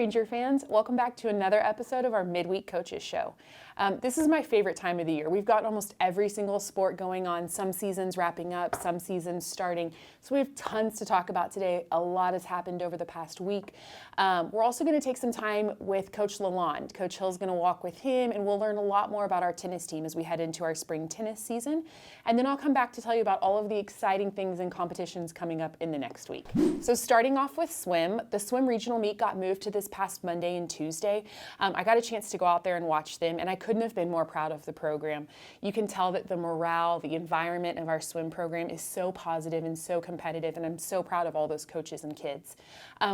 Ranger fans. Welcome back to another episode of our Midweek Coaches Show. This is my favorite time of the year. We've got almost every single sport going on, some seasons wrapping up, some seasons starting. So we have tons to talk about today. A lot has happened over the past week. We're also going to take some time with Coach Lalonde. Coach Hill's going to walk with him, and we'll learn a lot more about our tennis team as we head into our spring tennis season. And then I'll come back to tell you about all of the exciting things and competitions coming up in the next week. So starting off with swim, the swim regional meet got moved to this past Monday and Tuesday. I got a chance to go out there and watch them, and I couldn't have been more proud of the program. You can tell that the morale, the environment of our swim program is so positive and so competitive, and I'm so proud of all those coaches and kids.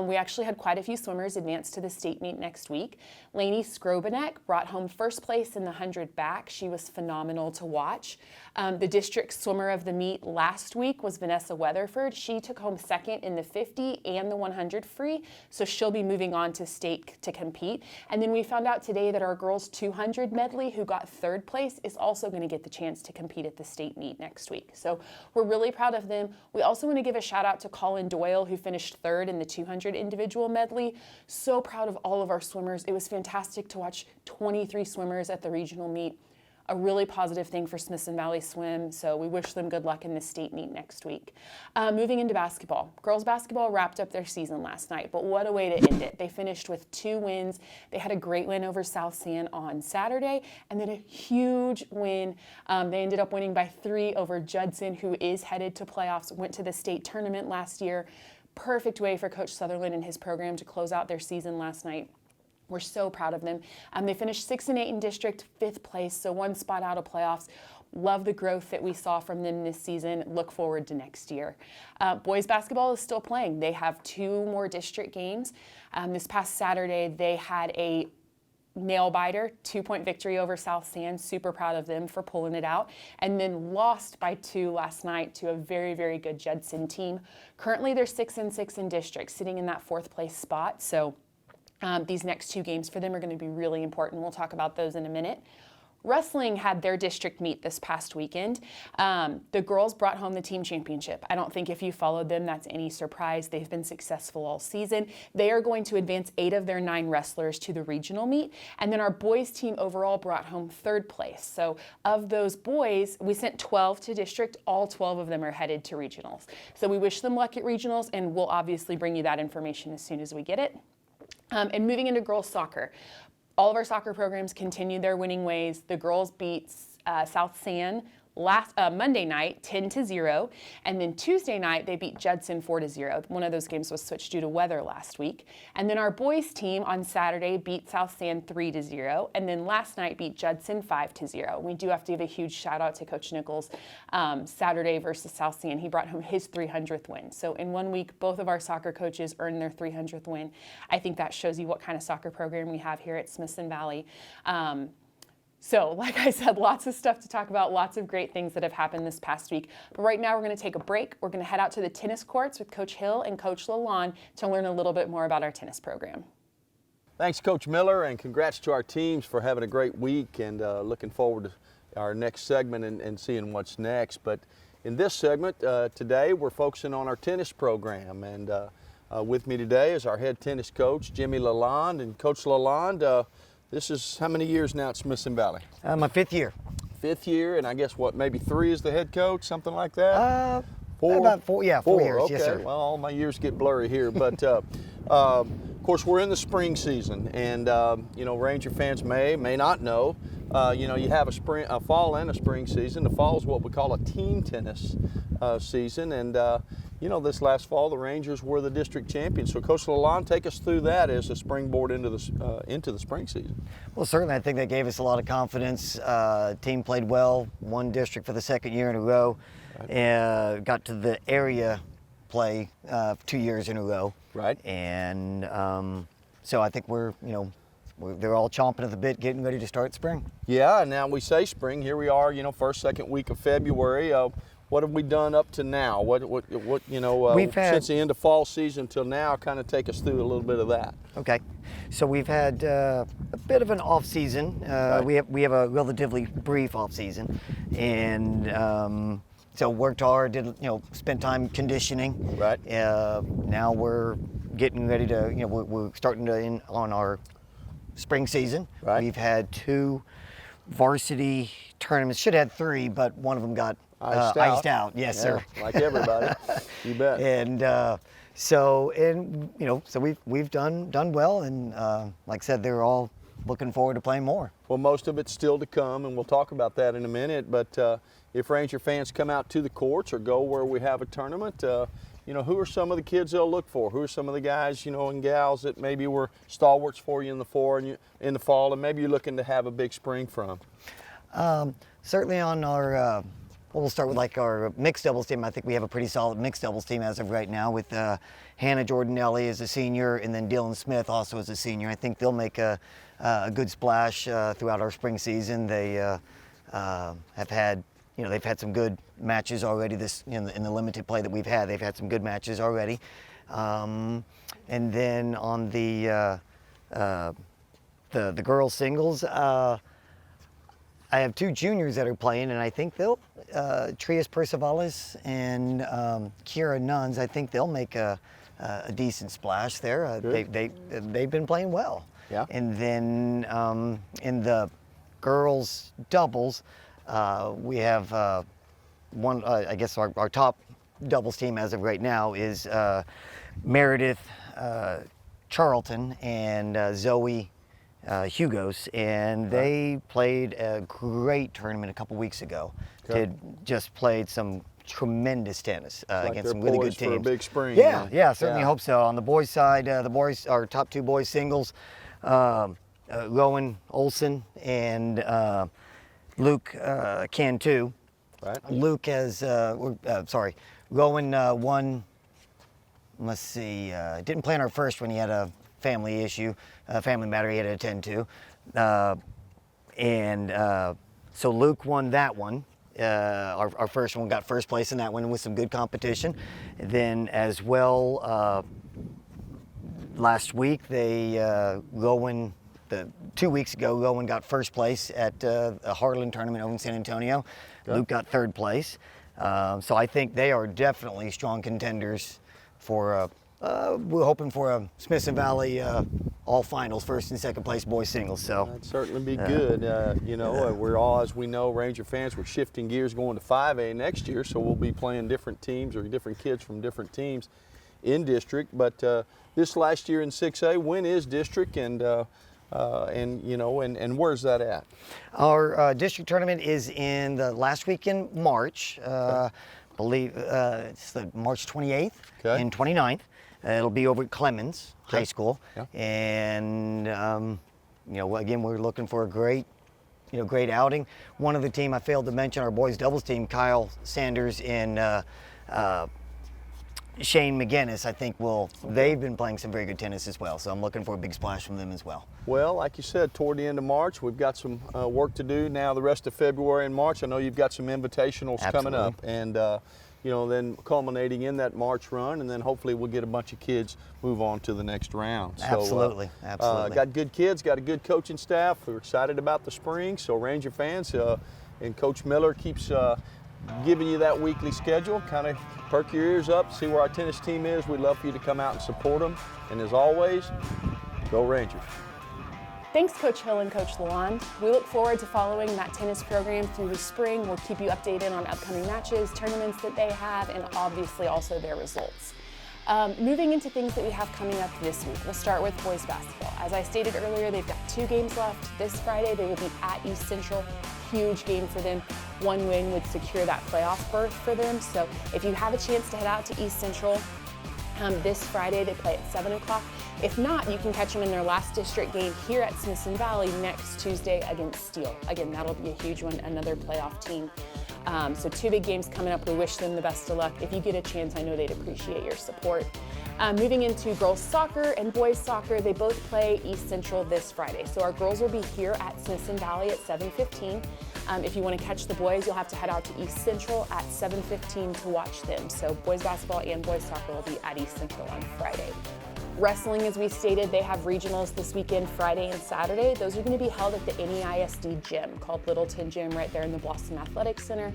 We actually had quite a few swimmers advance to the state meet next week. Lainey Skrobanek brought home first place in the 100 back. She was phenomenal to watch. The district swimmer of the meet last week was Vanessa Weatherford. She took home second in the 50 and the 100 free, so she'll be moving on to state to compete. And then we found out today that our girls 200 medley, who got third place, is also going to get the chance to compete at the state meet next week. So we're really proud of them. We also want to give a shout out to Colin Doyle, who finished third in the 200 individual medley. So proud of all of our swimmers. It was fantastic to watch 23 swimmers at the regional meet. A really positive thing for Smithson Valley Swim, so we wish them good luck in the state meet next week. Moving into basketball. Girls basketball wrapped up their season last night, but what a way to end it. They finished with 2 wins. They had a great win over South San on Saturday, and then a huge win. They ended up winning by 3 over Judson, who is headed to playoffs, went to the state tournament last year. Perfect way for Coach Sutherland and his program to close out their season last night. We're so proud of them. They finished 6 and 8 in district, 5th place, so 1 spot out of playoffs. Love the growth that we saw from them this season. Look forward to next year. Boys basketball is still playing. They have 2 more district games. This past Saturday, they had a nail biter, 2-point victory over South San. Super proud of them for pulling it out. And then lost by 2 last night to a very, very good Judson team. Currently, they're 6 and 6 in district, sitting in that 4th place spot. So these next 2 games for them are going to be really important. We'll talk about those in a minute. Wrestling had their district meet this past weekend. The girls brought home the team championship. I don't think if you followed them, that's any surprise. They've been successful all season. They are going to advance 8 of their 9 wrestlers to the regional meet. And then our boys team overall brought home 3rd place. So of those boys, we sent 12 to district. All 12 of them are headed to regionals. So we wish them luck at regionals, and we'll obviously bring you that information as soon as we get it. And moving into girls soccer, all of our soccer programs continued their winning ways. The girls beat South San Monday night 10-0, and then Tuesday night they beat Judson 4-0. One of those games was switched due to weather last week. And then our boys team on Saturday beat South San 3-0, and then last night beat Judson 5-0. We do have to give a huge shout out to Coach Nichols. Saturday versus South San, he brought home his 300th win. So in 1 week, both of our soccer coaches earned their 300th win. I think that shows you what kind of soccer program we have here at Smithson Valley. So, like I said, lots of stuff to talk about, lots of great things that have happened this past week. But right now, we're going to take a break. We're going to head out to the tennis courts with Coach Hill and Coach Lalonde to learn a little bit more about our tennis program. Thanks, Coach Miller, and congrats to our teams for having a great week, and looking forward to our next segment and seeing what's next. But in this segment today, we're focusing on our tennis program. And with me today is our head tennis coach, Jimmy Lalonde. And Coach Lalonde, this is how many years now at Smithson Valley? My 5th year. 5th year, and I guess what, maybe 3 as the head coach, something like that? 4? About 4, yeah, 4 years, okay. yes sir. Well, all my years get blurry here, but of course we're in the spring season, and Ranger fans may not know, you have a fall and a spring season. The fall is what we call a team tennis season, and this last fall the Rangers were the district champions. So Coach Lalonde, take us through that as a springboard into the spring season. Well, certainly I think that gave us a lot of confidence. Team played well, won district for the 2nd year in a row, got to the area play 2 years in a row. Right. And so I think they're all chomping at the bit, getting ready to start spring. Yeah, and now we say spring. Here we are, 1st, 2nd week of February. What have we done up to now? What since the end of fall season till now? Kind of take us through a little bit of that. Okay, so we've had a bit of an off season. Right. We have a relatively brief off season, and so worked hard. Spent time conditioning. Right. Now we're getting ready to, we're starting to on our spring season. Right. We've had 2 varsity tournaments. Should have had 3, but one of them got iced out. Yes, Yeah, sir. like everybody. You bet. And so we've done well, and like I said, they're all looking forward to playing more. Well, most of it's still to come, and we'll talk about that in a minute. But if Ranger fans come out to the courts or go where we have a tournament, who are some of the kids they'll look for? Who are some of the guys, and gals that maybe were stalwarts for you in the fall, and maybe you're looking to have a big spring from? Certainly on our, we'll start with like our mixed doubles team. I think we have a pretty solid mixed doubles team as of right now with Hannah Jordanelli as a senior, and then Dylan Smith also as a senior. I think they'll make a good splash throughout our spring season. They have had, they've had some good matches already in the limited play that we've had. They've had some good matches already. And then on the girls singles, I have 2 juniors that are playing, and I think they'll, Trias Percivalis and Kira Nuns, I think they'll make a decent splash there. They've been playing well. Yeah. And then in the girls doubles, we have one, I guess our top doubles team as of right now is Meredith Charlton and Zoe Hugos, and they played a great tournament a couple weeks ago. Okay. Just played some tremendous tennis against some really good teams. For a big spring. Yeah, certainly hope so. On the boys' side, our top 2 boys singles, Rowan Olson and Luke Cantu. Right. Luke has, Rowan won. Let's see, didn't play in our first one. He had a family issue, family matter he had to attend to. So Luke won that one. Our first one, got first place in that one with some good competition. And then as well, last week, 2 weeks ago, Rowan got first place at a Harlan tournament over in San Antonio. Okay. Luke got 3rd place. So I think they are definitely strong contenders for we're hoping for a Smithson Valley all finals, 1st and 2nd place boys singles. So that'd certainly be good. We're all, as we know, Ranger fans, we're shifting gears going to 5A next year, so we'll be playing different teams or different kids from different teams in district. But this last year in 6A, when is district, and where's that at? Our district tournament is in the last week in March. I believe it's the March 28th and 29th. It'll be over at Clemens High School, and again, we're looking for a great outing. One of the team I failed to mention, our boys doubles team, Kyle Sanders and Shane McGinnis, I think they've been playing some very good tennis as well. So I'm looking for a big splash from them as well. Well, like you said, toward the end of March, we've got some work to do now the rest of February and March. I know you've got some invitationals coming up, and then culminating in that March run, and then hopefully we'll get a bunch of kids move on to the next round. Absolutely. Got good kids, got a good coaching staff. We're excited about the spring, so Ranger fans, and Coach Miller keeps giving you that weekly schedule. Kind of perk your ears up, see where our tennis team is. We'd love for you to come out and support them. And as always, go Rangers. Thanks, Coach Hill and Coach Lalonde. We look forward to following that tennis program through the spring. We'll keep you updated on upcoming matches, tournaments that they have, and obviously also their results. Moving into things that we have coming up this week, we'll start with boys basketball. As I stated earlier, they've got 2 games left. This Friday, they will be at East Central. Huge game for them. 1 win would secure that playoff berth for them. So if you have a chance to head out to East Central, this Friday they play at 7 o'clock. If not, you can catch them in their last district game here at Smithson Valley next Tuesday against Steele. Again, that'll be a huge one, another playoff team. So 2 big games coming up. We wish them the best of luck. If you get a chance, I know they'd appreciate your support. Moving into girls soccer and boys soccer, they both play East Central this Friday. So our girls will be here at Smithson Valley at 7:15. If you want to catch the boys, you'll have to head out to East Central at 7:15 to watch them. So boys basketball and boys soccer will be at East Central on Friday. Wrestling, as we stated, they have regionals this weekend, Friday and Saturday. Those are going to be held at the NEISD gym called Littleton Gym right there in the Blossom Athletic Center.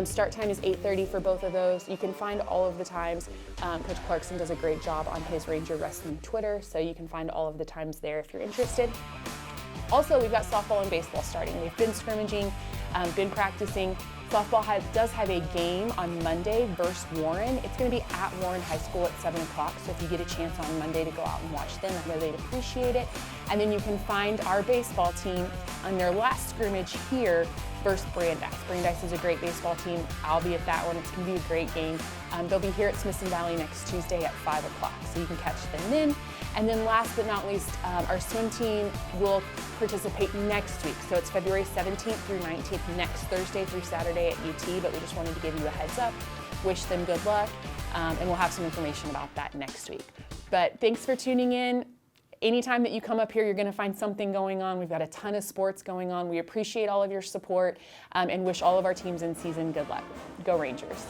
Start time is 8:30 for both of those. You can find all of the times. Coach Clarkson does a great job on his Ranger Wrestling Twitter, so you can find all of the times there if you're interested. Also, we've got softball and baseball starting. We've been scrimmaging, been practicing. Softball does have a game on Monday versus Warren. It's going to be at Warren High School at 7 o'clock, so if you get a chance on Monday to go out and watch them, I know they'd appreciate it. And then you can find our baseball team on their last scrimmage here versus Brandeis. Brandeis is a great baseball team. I'll be at that one. It's going to be a great game. They'll be here at Smithson Valley next Tuesday at 5 o'clock, so you can catch them then. And then last but not least, our swim team will participate next week. So it's February 17th through 19th, next Thursday through Saturday at UT, but we just wanted to give you a heads up, wish them good luck, and we'll have some information about that next week. But thanks for tuning in. Anytime that you come up here, you're going to find something going on. We've got a ton of sports going on. We appreciate all of your support and wish all of our teams in season good luck. Go Rangers.